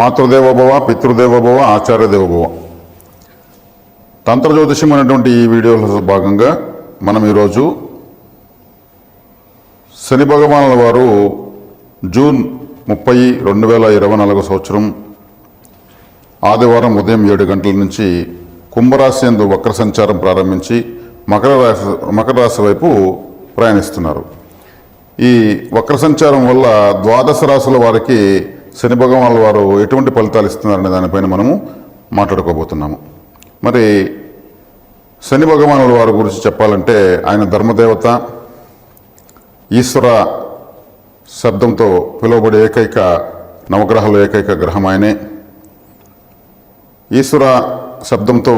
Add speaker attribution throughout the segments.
Speaker 1: మాతృదేవోభవ, పితృదేవోభవ, ఆచార్యదేవోభవ. తంత్ర జ్యోతిషం అనేటువంటి ఈ వీడియోలో భాగంగా మనం ఈరోజు శని భగవానుల వారు జూన్ 30, 2024 సంవత్సరం ఆదివారం ఉదయం 7 గంటల నుంచి కుంభరాశి యందు వక్ర సంచారం ప్రారంభించి మకర రాశి వైపు ప్రయాణిస్తున్నారు. ఈ వక్ర సంచారం వల్ల ద్వాదశ రాశుల వారికి శని భగవానుల వారు ఎటువంటి ఫలితాలు ఇస్తున్నారనే దానిపైన మనము మాట్లాడుకోబోతున్నాము. మరి శని భగవానుల వారి గురించి చెప్పాలంటే ఆయన ధర్మదేవత, ఈశ్వర శబ్దంతో పిలువబడే ఏకైక నవగ్రహాలు ఏకైక గ్రహం ఆయనే. ఈశ్వర శబ్దంతో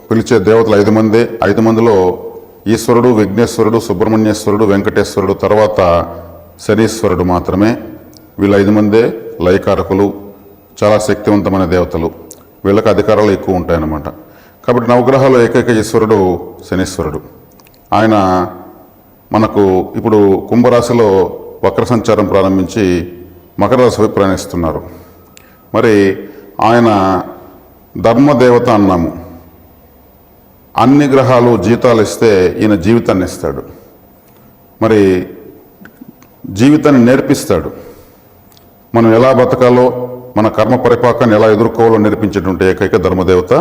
Speaker 1: పిలిచే దేవతలు 5 మందే. 5 మందిలో ఈశ్వరుడు, విఘ్నేశ్వరుడు, సుబ్రహ్మణ్యేశ్వరుడు, వెంకటేశ్వరుడు, తర్వాత శనీశ్వరుడు మాత్రమే. వీళ్ళ 5 మందే లయకారకులు, చాలా శక్తివంతమైన దేవతలు. వీళ్ళకి అధికారాలు ఎక్కువ ఉంటాయన్నమాట. కాబట్టి నవగ్రహాలు ఏకైక ఈశ్వరుడు శనీశ్వరుడు. ఆయన మనకు ఇప్పుడు కుంభరాశిలో వక్ర సంచారం ప్రారంభించి మకర రాశి వైపు ప్రయాణిస్తున్నారు. మరి ఆయన ధర్మదేవత అన్నాము. అన్ని గ్రహాలు జీతాలు ఇస్తే ఈయన జీవితాన్ని ఇస్తాడు. మరి జీవితాన్ని నేర్పిస్తాడు. మనం ఎలా బతకాలో, మన కర్మ పరిపాకాన్ని ఎలా ఎదుర్కోవాలో నేర్పించేటువంటి ఏకైక ధర్మదేవత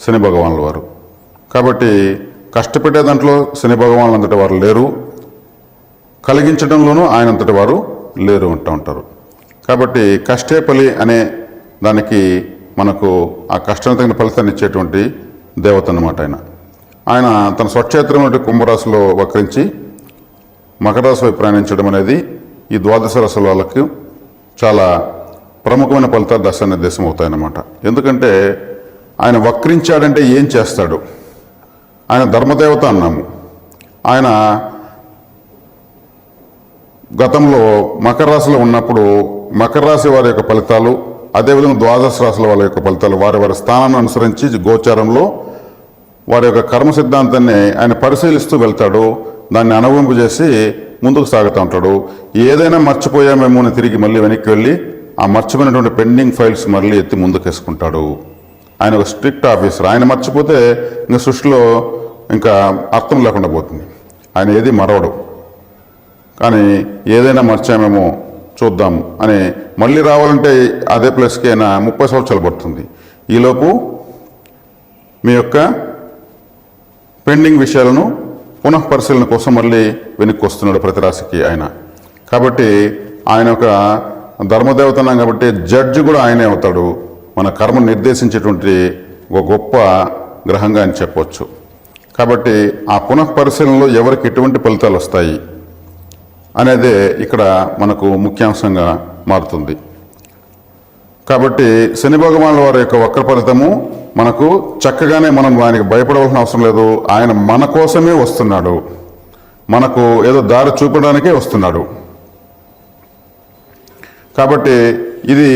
Speaker 1: శని భగవానుల వారు. కాబట్టి కష్టపెట్టే దాంట్లో శని భగవానులు అంతటి వారు లేరు, కలిగించడంలోనూ ఆయన అంతటి వారు లేరు అంటూ ఉంటారు. కాబట్టి కష్టే ఫలి అనే దానికి మనకు ఆ కష్టానికి తగిన ఫలితాన్ని ఇచ్చేటువంటి దేవత అన్నమాట. ఆయన తన స్వక్షేత్రం కుంభరాశిలో వక్రించి మకర రాశి వైపు ప్రయాణించడం అనేది ఈ ద్వాదశ రాశుల వాళ్ళకి చాలా ప్రముఖమైన ఫలితాలు దశ నిర్దేశం అవుతాయన్నమాట. ఎందుకంటే ఆయన వక్రించాడంటే ఏం చేస్తాడు? ఆయన ధర్మదేవత అన్నాము. ఆయన గతంలో మకర రాశిలో ఉన్నప్పుడు మకర రాశి వారి యొక్క ఫలితాలు, అదేవిధంగా ద్వాదశ రాశుల వాళ్ళ యొక్క ఫలితాలు వారి వారి స్థానాన్ని అనుసరించి గోచారంలో వారి యొక్క కర్మ సిద్ధాంతాన్ని ఆయన పరిశీలిస్తూ వెళ్తాడు. దాన్ని అనుభవింపు చేసి ముందుకు సాగుతూ ఉంటాడు. ఏదైనా మర్చిపోయామేమో అని తిరిగి మళ్ళీ వెనక్కి వెళ్ళి ఆ మర్చిపోయినటువంటి పెండింగ్ ఫైల్స్ మళ్ళీ ఎత్తి ముందుకు వేసుకుంటాడు. ఆయన ఒక స్ట్రిక్ట్ ఆఫీసర్. ఆయన మర్చిపోతే ఇంకా సృష్టిలో ఇంకా అర్థం లేకుండా పోతుంది. ఆయన ఏది మరవడు. కానీ ఏదైనా మర్చామేమో చూద్దాం అని మళ్ళీ రావాలంటే అదే ప్లేస్కి అయినా 30 సంవత్సరాలు పడుతుంది. ఈలోపు మీ యొక్క పెండింగ్ విషయాలను పునః పరిశీలన కోసం మళ్ళీ వెనక్కి వస్తున్నాడు ప్రతి రాశికి ఆయన. కాబట్టి ఆయన ఒక ధర్మదేవత అన్నాం కాబట్టి జడ్జి కూడా ఆయనే అవుతాడు. మన కర్మ నిర్దేశించేటువంటి ఒక గొప్ప గ్రహంగా అని చెప్పవచ్చు. కాబట్టి ఆ పునః పరిశీలనలో ఎవరికి ఎటువంటి ఫలితాలు వస్తాయి అనేదే ఇక్కడ మనకు ముఖ్యాంశంగా మారుతుంది. కాబట్టి శని భగవానుల వారి యొక్క వక్ర ఫలితము మనకు చక్కగానే మనం ఆయనకి భయపడవలసిన అవసరం లేదు. ఆయన మన కోసమే వస్తున్నాడు, మనకు ఏదో దారి చూపడానికే వస్తున్నాడు. కాబట్టి ఇది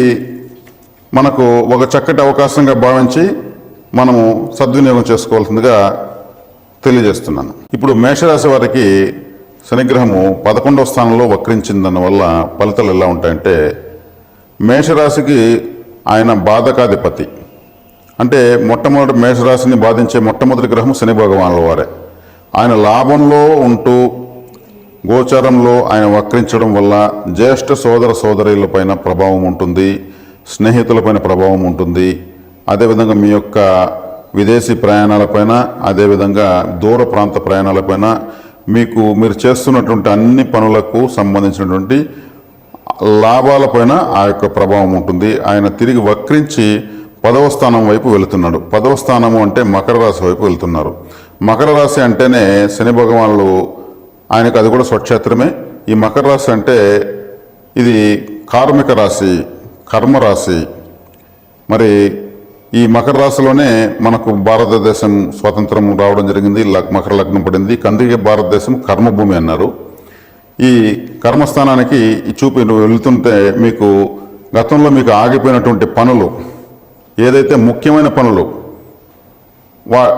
Speaker 1: మనకు ఒక చక్కటి అవకాశంగా భావించి మనము సద్వినియోగం చేసుకోవాల్సిందిగా తెలియజేస్తున్నాను. ఇప్పుడు మేషరాశి వారికి శనిగ్రహము 11వ స్థానంలో వక్రించిందన్న వల్ల ఫలితాలు ఎలా ఉంటాయంటే, మేషరాశికి ఆయన బాధకాధిపతి. అంటే మొట్టమొదటి మేషరాశిని బాధించే మొట్టమొదటి గ్రహం శని భగవానుల వారే. ఆయన లాభంలో ఉంటూ గోచారంలో ఆయన వక్రించడం వల్ల జ్యేష్ఠ సోదర సోదరులపైన ప్రభావం ఉంటుంది, స్నేహితులపైన ప్రభావం ఉంటుంది. అదేవిధంగా మీ యొక్క విదేశీ ప్రయాణాలపైన, అదేవిధంగా దూర ప్రాంత ప్రయాణాలపైన, మీరు చేస్తున్నటువంటి అన్ని పనులకు సంబంధించినటువంటి లాభాలపైన ఆ యొక్క ప్రభావం ఉంటుంది. ఆయన తిరిగి వక్రించి 10వ స్థానం వైపు వెళుతున్నాడు. 10వ స్థానము అంటే మకర రాశి వైపు వెళ్తున్నారు. మకర రాశి అంటేనే శని భగవానులు ఆయనకు అది కూడా స్వక్షేత్రమే. ఈ మకర రాశి అంటే ఇది కార్మిక రాశి, కర్మరాశి. మరి ఈ మకర రాశిలోనే మనకు భారతదేశం స్వాతంత్రం రావడం జరిగింది. మకర లగ్నం పడింది. అందుకే భారతదేశం కర్మభూమి అన్నారు. ఈ కర్మస్థానానికి చూపి వెళుతుంటే మీకు గతంలో మీకు ఆగిపోయినటువంటి పనులు, ఏదైతే ముఖ్యమైన పనులు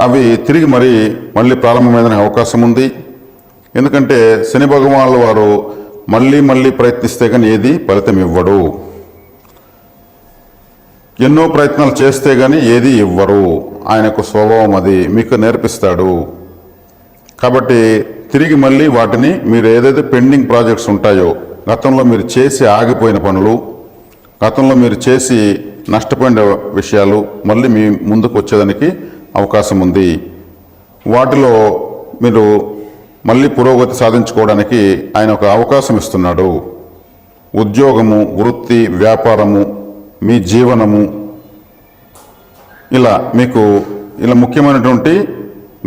Speaker 1: అవి తిరిగి మళ్ళీ ప్రారంభమయ్యే అవకాశం ఉంది. ఎందుకంటే శని భగవానుల వారు మళ్ళీ ప్రయత్నిస్తే కానీ ఏది ఫలితం ఇవ్వడు. ఎన్నో ప్రయత్నాలు చేస్తే గానీ ఏది ఇవ్వరు. ఆయనకు స్వభావం అది మీకు నేర్పిస్తాడు. కాబట్టి తిరిగి మళ్ళీ వాటిని మీరు ఏదైతే పెండింగ్ ప్రాజెక్ట్స్ ఉంటాయో, గతంలో మీరు చేసి ఆగిపోయిన పనులు, గతంలో మీరు చేసి నష్టపోయిన విషయాలు మళ్ళీ మీ ముందుకు వచ్చేదానికి అవకాశం ఉంది. వాటిలో మీరు మళ్ళీ పురోగతి సాధించుకోవడానికి ఆయన ఒక అవకాశం ఇస్తున్నాడు. ఉద్యోగము, వృత్తి, వ్యాపారము, మీ జీవనము, మీకు ఇలా ముఖ్యమైనటువంటి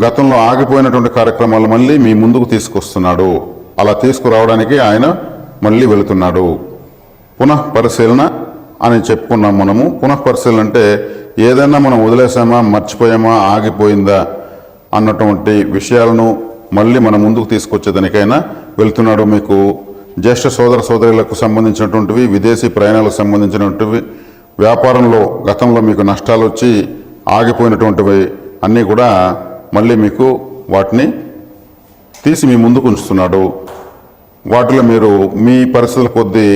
Speaker 1: గతంలో ఆగిపోయినటువంటి కార్యక్రమాలు మళ్ళీ మీ ముందుకు తీసుకొస్తున్నాడు. అలా తీసుకురావడానికి ఆయన మళ్ళీ వెళుతున్నాడు. పునః పరిశీలన అని చెప్పుకున్నాం మనము. పునః పరిశీలన అంటే ఏదైనా మనం వదిలేసామా, మర్చిపోయామా, ఆగిపోయిందా అన్నటువంటి విషయాలను మళ్ళీ మన ముందుకు తీసుకొచ్చేదానికైనా వెళ్తున్నాడు. మీకు జ్యేష్ఠ సోదర సోదరులకు సంబంధించినటువంటివి, విదేశీ ప్రయాణాలకు సంబంధించినటువంటివి, వ్యాపారంలో గతంలో మీకు నష్టాలు వచ్చి ఆగిపోయినటువంటివి అన్నీ కూడా మళ్ళీ మీకు వాటిని తీసి మీ ముందుకు ఉంచుతున్నాడు. వాటిలో మీరు మీ పరిస్థితుల కొద్దీ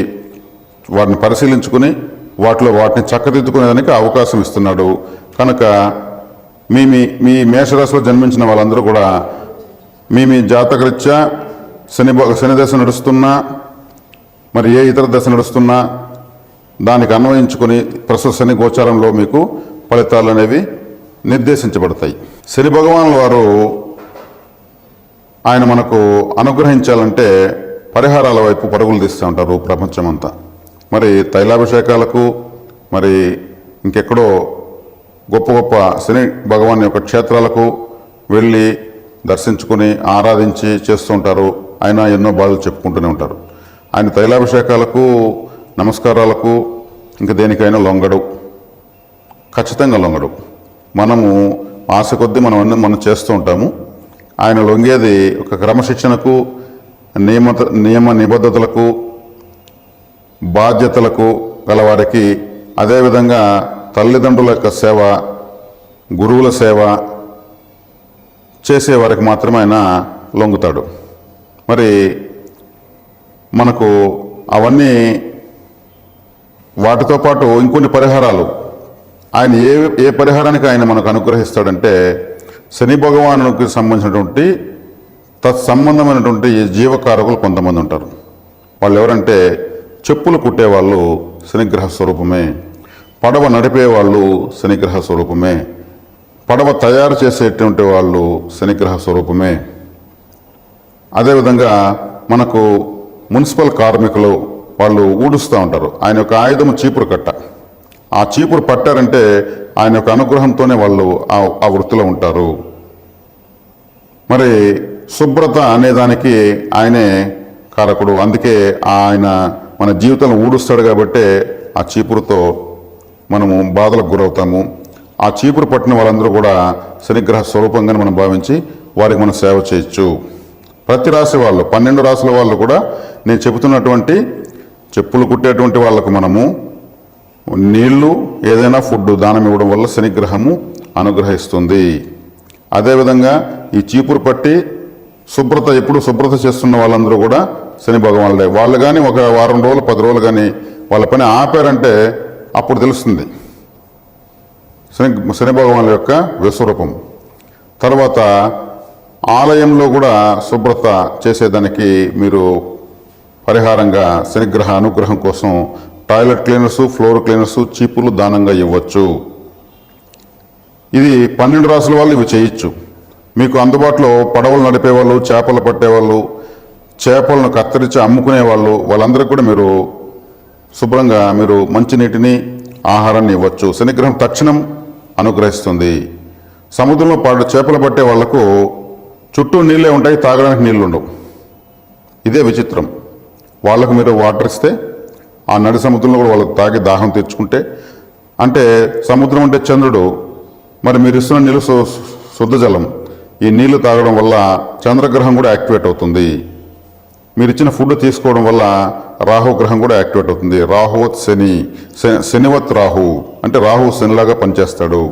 Speaker 1: వాటిని పరిశీలించుకుని వాటిని చక్కదిద్దుకునేదానికి అవకాశం ఇస్తున్నాడు. కనుక మీ మేషరాశిలో జన్మించిన వాళ్ళందరూ కూడా మీ జాతకరీత్యా శని దశ నడుస్తున్నా, మరి ఏ ఇతర దశ నడుస్తున్నా దానికి అన్వయించుకొని ప్రస్తుత శని గోచారంలో మీకు ఫలితాలు అనేవి నిర్దేశించబడతాయి. శని భగవానుల వారు ఆయన మనకు అనుగ్రహించాలంటే పరిహారాల వైపు పరుగులు తీస్తూ ఉంటారు ప్రపంచమంతా. మరి తైలాభిషేకాలకు, మరి ఇంకెక్కడో గొప్ప గొప్ప శని భగవాన్ యొక్క క్షేత్రాలకు వెళ్ళి దర్శించుకుని ఆరాధించి చేస్తూ ఉంటారు. ఆయన ఎన్నో బాధలు చెప్పుకుంటూనే ఉంటారు. ఆయన తైలాభిషేకాలకు, నమస్కారాలకు, ఇంకా దేనికైనా లొంగడు, ఖచ్చితంగా లొంగడు. మనము ఆశ కొద్దీ మనం చేస్తూ ఉంటాము. ఆయన లొంగేది ఒక క్రమశిక్షణకు, నియమ నిబద్ధతలకు, బాధ్యతలకు గలవారికి, అదేవిధంగా తల్లిదండ్రుల యొక్క సేవ, గురువుల సేవ చేసేవారికి మాత్రమే ఆయన లొంగుతాడు. మరి మనకు అవన్నీ వాటితో పాటు ఇంకొన్ని పరిహారాలు ఆయన ఏ పరిహారానికి ఆయన మనకు అనుగ్రహిస్తాడంటే, శని భగవానునికి సంబంధించినటువంటి తత్సంబంధమైనటువంటి జీవకారకులు కొంతమంది ఉంటారు. వాళ్ళు ఎవరంటే, చెప్పులు కుట్టేవాళ్ళు శనిగ్రహ స్వరూపమే, పడవ నడిపేవాళ్ళు శనిగ్రహ స్వరూపమే, పడవ తయారు చేసేటువంటి వాళ్ళు శనిగ్రహ స్వరూపమే. అదేవిధంగా మనకు మున్సిపల్ కార్మికులు వాళ్ళు ఊడుస్తూ ఉంటారు. ఆయన యొక్క ఆయుధము చీపురు కట్ట. ఆ చీపురు పట్టారంటే ఆయన యొక్క అనుగ్రహంతోనే వాళ్ళు ఆ వృత్తిలో ఉంటారు. మరి శుభ్రత అనేదానికి ఆయనే కారకుడు. అందుకే ఆయన మన జీవితంలో ఊడుస్తాడు కాబట్టి ఆ చీపురుతో మనము బాధలకు గురవుతాము. ఆ చీపురు పట్టిన వాళ్ళందరూ కూడా శనిగ్రహ స్వరూపంగానే మనం భావించి వారికి మనం సేవ చేయొచ్చు. ప్రతి రాశి వాళ్ళు, 12 రాశుల వాళ్ళు కూడా నేను చెబుతున్నటువంటి చెప్పులు కుట్టేటువంటి వాళ్ళకు మనము నీళ్లు, ఏదైనా ఫుడ్ దానం ఇవ్వడం వల్ల శనిగ్రహము అనుగ్రహిస్తుంది. అదేవిధంగా ఈ చీపురు పట్టి ఎప్పుడు శుభ్రత చేస్తున్న వాళ్ళందరూ కూడా శని భగవానులే. వాళ్ళు కానీ ఒక వారం రోజులు 10 రోజులు కానీ వాళ్ళ పని ఆపారంటే అప్పుడు తెలుస్తుంది శని భగవానుల యొక్క విశ్వరూపం. తర్వాత ఆలయంలో కూడా శుభ్రత చేసేదానికి మీరు పరిహారంగా శనిగ్రహ అనుగ్రహం కోసం టాయిలెట్ క్లీనర్స్, ఫ్లోర్ క్లీనర్స్, చీపులు దానంగా ఇవ్వచ్చు. ఇది 12 రాసుల వాళ్ళు ఇవి చేయొచ్చు. మీకు అందుబాటులో పడవలు నడిపేవాళ్ళు, చేపలు పట్టేవాళ్ళు, చేపలను కత్తిరించి అమ్ముకునేవాళ్ళు, వాళ్ళందరికీ కూడా మీరు శుభ్రంగా మీరు మంచినీటిని, ఆహారాన్ని ఇవ్వచ్చు. శనిగ్రహం తక్షణం అనుగ్రహిస్తుంది. సముద్రంలో చేపలు పట్టే వాళ్లకు చుట్టూ నీళ్ళే ఉంటాయి, తాగడానికి నీళ్ళు ఉండవు. ఇదే విచిత్రం. వాళ్ళకు మీరు వాటర్ ఇస్తే ఆ నడి సముద్రంలో కూడా వాళ్ళకు తాగి దాహం తీర్చుకుంటే, అంటే సముద్రం అంటే చంద్రుడు, మరి మీరు ఇస్తున్న నీళ్ళు శుద్ధ జలం. ఈ నీళ్లు తాగడం వల్ల చంద్రగ్రహం కూడా యాక్టివేట్ అవుతుంది. మీరు ఇచ్చిన ఫుడ్ తీసుకోవడం వల్ల రాహు గ్రహం కూడా యాక్టివేట్ అవుతుంది. రాహువత్ శనివత్ రాహు అంటే రాహు శనిలాగా పనిచేస్తాడు.